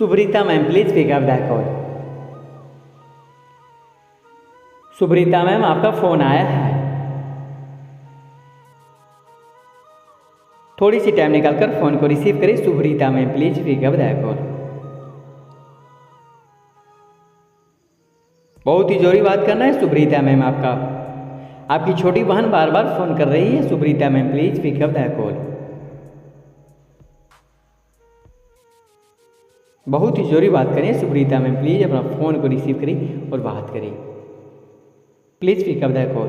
सुब्रीता ma'am please pick up the call. Subrita ma'am आपका phone आया है, थोड़ी सी टाइम निकालकर फोन को रिसीव करें। Subrita ma'am please pick up the call. बहुत ही जरूरी बात करना है सुब्रीता मैम, आपकी छोटी बहन बार बार फोन कर रही है। Subrita ma'am please pick up the call. बहुत ही जरूरी बात करें सुब्रीता मैम, प्लीज अपना फोन को रिसीव करें और बात करें। Please pick up the call.